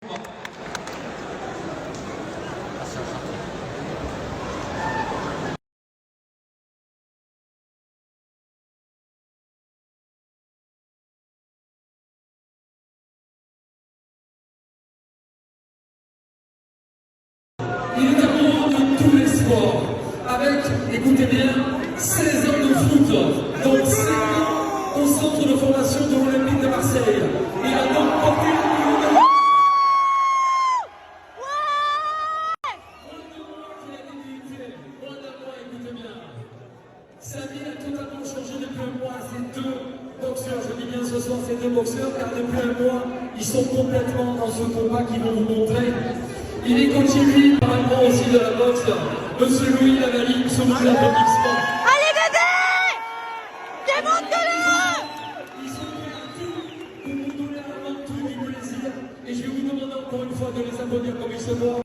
Il est amoureux de tous les sports, avec, écoutez bien, 16 ans de foot, donc 5 ans au centre de formation de l'Olympique de Marseille. Il a donc porté le niveau de... Écoutez bien, sa vie a totalement changé depuis un mois. Ces deux boxeurs, je dis bien ce soir ces deux boxeurs, car depuis un mois, ils sont complètement dans ce combat qu'ils vont vous montrer. Il est continué normalement aussi de la boxe, Monsieur Louis Lavalline, sous le applaudissements. Allez bébé, démonte-le. Ils sont prêts à tout pour vous donner avant tout du plaisir. Et je vais vous demander encore une fois de les applaudir comme il se doit.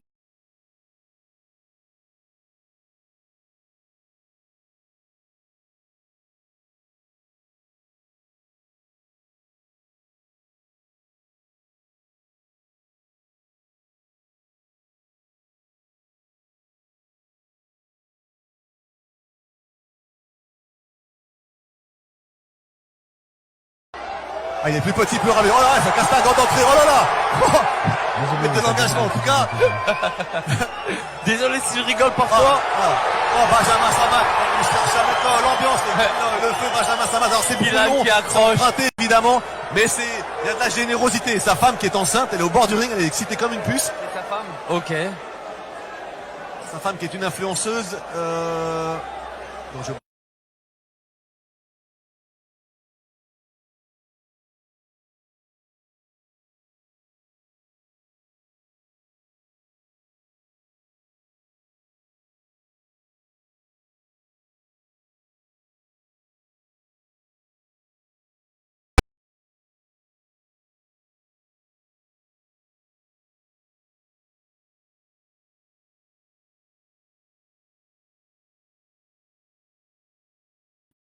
Ah, il est plus petit, plus rapide. Oh là là, ça casse la grande entrée. Oh là là. Mettez l'engagement en tout cas. Désolé si je rigole parfois. Oh, Benjamin Samat. Il cherche à mettre l'ambiance, le feu Benjamin Samat. Alors c'est Bilal qui accroche. Raté évidemment, mais il y a de la générosité. Sa femme qui est enceinte, elle est au bord du ring, elle est excitée comme une puce. Et sa femme. Ok. Sa femme qui est une influenceuse. Donc je...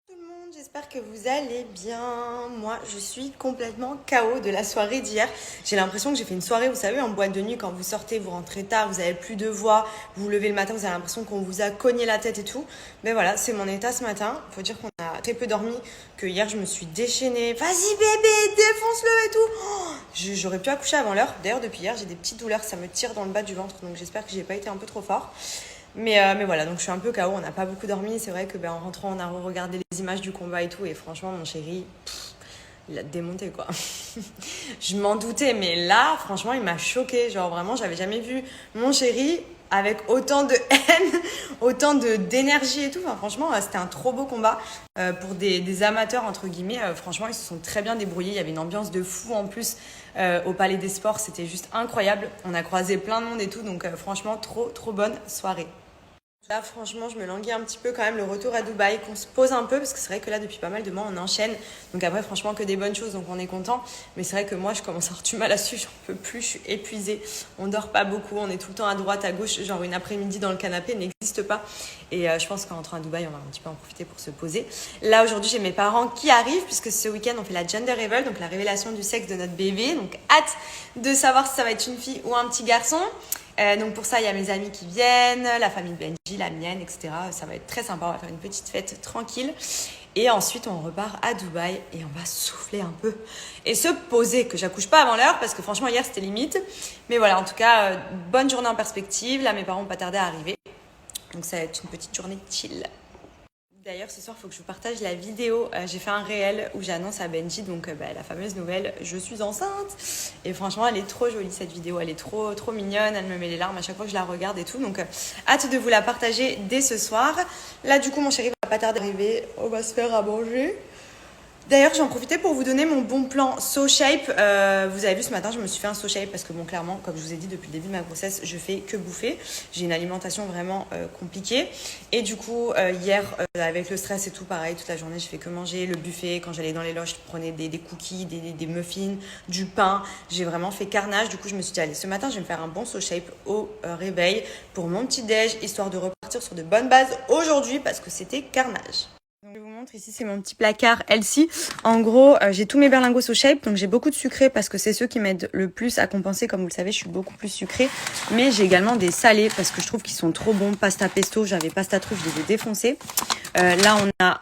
Tout le monde, j'espère que vous allez bien. Moi, je suis complètement KO de la soirée d'hier. J'ai l'impression que j'ai fait une soirée, vous savez, en boîte de nuit, quand vous sortez, vous rentrez tard, vous avez plus de voix, vous vous levez le matin, vous avez l'impression qu'on vous a cogné la tête et tout. Mais voilà, c'est mon état ce matin. Faut dire qu'on a très peu dormi, que hier je me suis déchaînée. Vas-y bébé, défonce-le et tout. J'aurais pu accoucher avant l'heure. D'ailleurs, depuis hier, j'ai des petites douleurs, ça me tire dans le bas du ventre, donc j'espère que j'ai pas été un peu trop fort. Mais voilà, donc je suis un peu KO, on n'a pas beaucoup dormi. C'est vrai que en rentrant, on a regardé les images du combat et tout. Et franchement, mon chéri, il a démonté quoi. Je m'en doutais, mais là, franchement, il m'a choqué. Genre vraiment, j'avais jamais vu mon chéri avec autant de haine, autant d'énergie et tout. Enfin, franchement, c'était un trop beau combat. Pour des amateurs, entre guillemets, franchement, ils se sont très bien débrouillés. Il y avait une ambiance de fou en plus au Palais des Sports. C'était juste incroyable. On a croisé plein de monde et tout. Donc franchement, trop bonne soirée. Là, franchement, je me languis un petit peu quand même le retour à Dubaï, qu'on se pose un peu, parce que c'est vrai que là, depuis pas mal de mois, on enchaîne. Donc après, franchement, que des bonnes choses, donc on est content. Mais c'est vrai que moi, je commence à avoir du mal à suivre, j'en peux plus, je suis épuisée. On dort pas beaucoup, on est tout le temps à droite, à gauche, genre une après-midi dans le canapé n'existe pas. Et je pense qu'en rentrant à Dubaï, on va un petit peu en profiter pour se poser. Là, aujourd'hui, j'ai mes parents qui arrivent, puisque ce week-end, on fait la gender reveal, donc la révélation du sexe de notre bébé. Donc hâte de savoir si ça va être une fille ou un petit garçon. Donc pour ça, il y a mes amis qui viennent, la famille de Benji, la mienne, etc. Ça va être très sympa, on va faire une petite fête tranquille. Et ensuite, on repart à Dubaï et on va souffler un peu et se poser, que j'accouche pas avant l'heure parce que franchement, hier, c'était limite. Mais voilà, en tout cas, bonne journée en perspective. Là, mes parents n'ont pas tardé à arriver. Donc ça va être une petite journée chill. D'ailleurs, ce soir, il faut que je vous partage la vidéo. J'ai fait un réel où j'annonce à Benji, donc la fameuse nouvelle, je suis enceinte. Et franchement, elle est trop jolie cette vidéo, elle est trop mignonne, elle me met les larmes à chaque fois que je la regarde et tout. Donc, hâte de vous la partager dès ce soir. Là, du coup, mon chéri va pas tarder d'arriver, on va se faire à manger. D'ailleurs, j'en profitais pour vous donner mon bon plan SoShape. Vous avez vu ce matin, je me suis fait un SoShape parce que bon, clairement, comme je vous ai dit depuis le début de ma grossesse, je fais que bouffer. J'ai une alimentation vraiment compliquée. Et du coup, hier, avec le stress et tout, pareil, toute la journée, je fais que manger, le buffet. Quand j'allais dans les loges, je prenais des cookies, des muffins, du pain. J'ai vraiment fait carnage. Du coup, je me suis dit, allez, ce matin, je vais me faire un bon SoShape au réveil pour mon petit déj, histoire de repartir sur de bonnes bases aujourd'hui parce que c'était carnage. Donc, je vous montre montre, ici c'est mon petit placard Elsie. En gros, j'ai tous mes berlingots SoShape, donc j'ai beaucoup de sucrés parce que c'est ceux qui m'aident le plus à compenser. Comme vous le savez, je suis beaucoup plus sucrée. Mais j'ai également des salés parce que je trouve qu'ils sont trop bons. Pasta pesto, j'avais pasta truffe, je les ai défoncés. Là, on a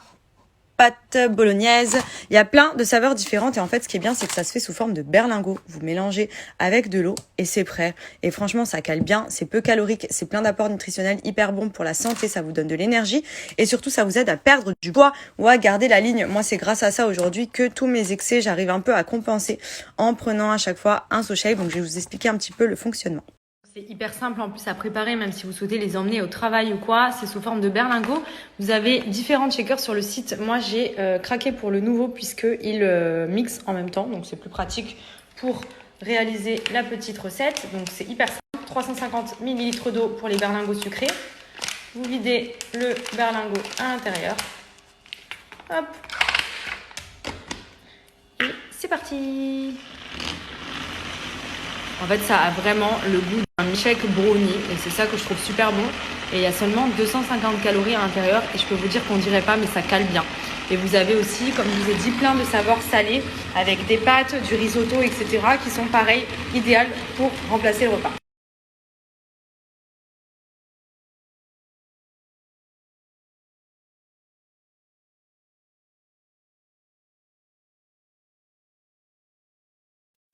pâte bolognaise. Il y a plein de saveurs différentes et en fait, ce qui est bien, c'est que ça se fait sous forme de berlingot. Vous mélangez avec de l'eau et c'est prêt. Et franchement, ça cale bien. C'est peu calorique, c'est plein d'apports nutritionnels, hyper bon pour la santé. Ça vous donne de l'énergie et surtout, ça vous aide à perdre du poids ou à garder la ligne. Moi, c'est grâce à ça aujourd'hui que tous mes excès, j'arrive un peu à compenser en prenant à chaque fois un SoShape. Donc, je vais vous expliquer un petit peu le fonctionnement. C'est hyper simple en plus à préparer, même si vous souhaitez les emmener au travail ou quoi. C'est sous forme de berlingot. Vous avez différentes shakers sur le site. Moi, j'ai craqué pour le nouveau puisqu'il mixe en même temps. Donc, c'est plus pratique pour réaliser la petite recette. Donc, c'est hyper simple. 350 ml d'eau pour les berlingots sucrés. Vous videz le berlingot à l'intérieur. Hop. Et c'est parti. En fait, ça a vraiment le goût d'un milkshake brownie et c'est ça que je trouve super bon. Et il y a seulement 250 calories à l'intérieur et je peux vous dire qu'on dirait pas, mais ça cale bien. Et vous avez aussi, comme je vous ai dit, plein de saveurs salées avec des pâtes, du risotto, etc. qui sont pareil, idéales pour remplacer le repas.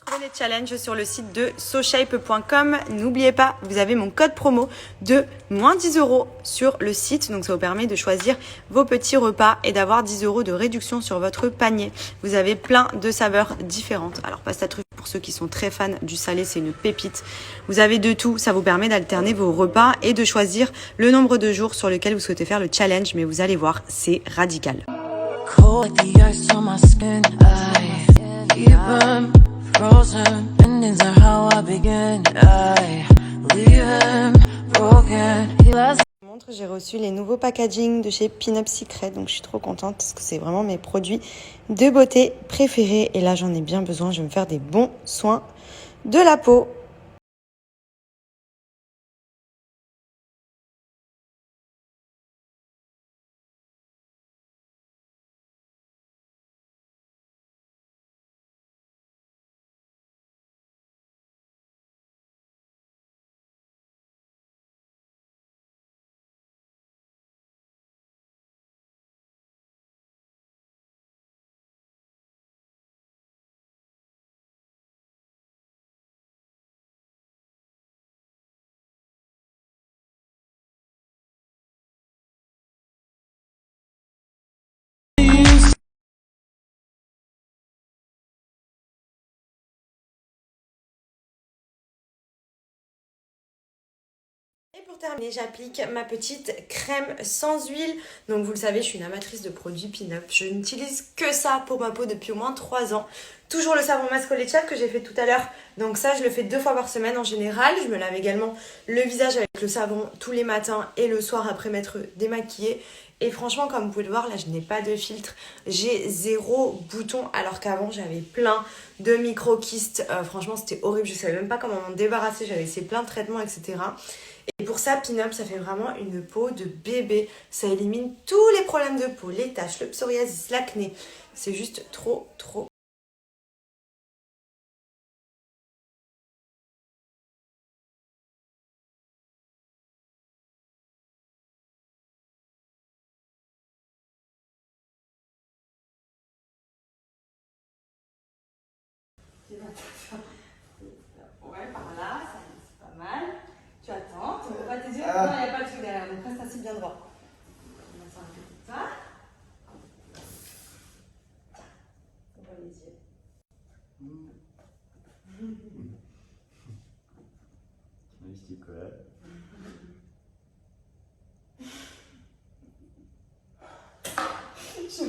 Trouvez les challenges sur le site de SoShape.com. N'oubliez pas, vous avez mon code promo de moins 10 € sur le site. Donc ça vous permet de choisir vos petits repas et d'avoir 10 € de réduction sur votre panier. Vous avez plein de saveurs différentes. Alors pasta truffe pour ceux qui sont très fans du salé, c'est une pépite. Vous avez de tout. Ça vous permet d'alterner vos repas et de choisir le nombre de jours sur lequel vous souhaitez faire le challenge. Mais vous allez voir, c'est radical. Frozen endings are how I begin. I leave him broken. He loves. J'ai reçu les nouveaux packaging de chez Pin-Up Secret, donc je suis trop contente parce que c'est vraiment mes produits de beauté préférés. Et là, j'en ai bien besoin. Je vais me faire des bons soins de la peau. Et pour terminer, j'applique ma petite crème sans huile. Donc vous le savez, je suis une amatrice de produits Pin-Up. Je n'utilise que ça pour ma peau depuis au moins 3 ans. Toujours le savon masque Collegial que j'ai fait tout à l'heure. Donc ça, je le fais 2 fois par semaine en général. Je me lave également le visage avec le savon tous les matins et le soir après m'être démaquillée. Et franchement, comme vous pouvez le voir, là, je n'ai pas de filtre. J'ai 0 bouton, alors qu'avant, j'avais plein de micro-kystes. Franchement, c'était horrible. Je ne savais même pas comment m'en débarrasser. J'avais essayé plein de traitements, etc. Et pour ça, Pin-Up, ça fait vraiment une peau de bébé. Ça élimine tous les problèmes de peau, les taches, le psoriasis, l'acné. C'est juste trop, trop. Ouais, par là, c'est pas mal. Tu attends, tu ne pas tes yeux. Non, il n'y a pas de truc derrière, donc reste assis bien droit. On va s'arrêter comme ça. Tiens, on voit les yeux. Magnifique, ouais. Je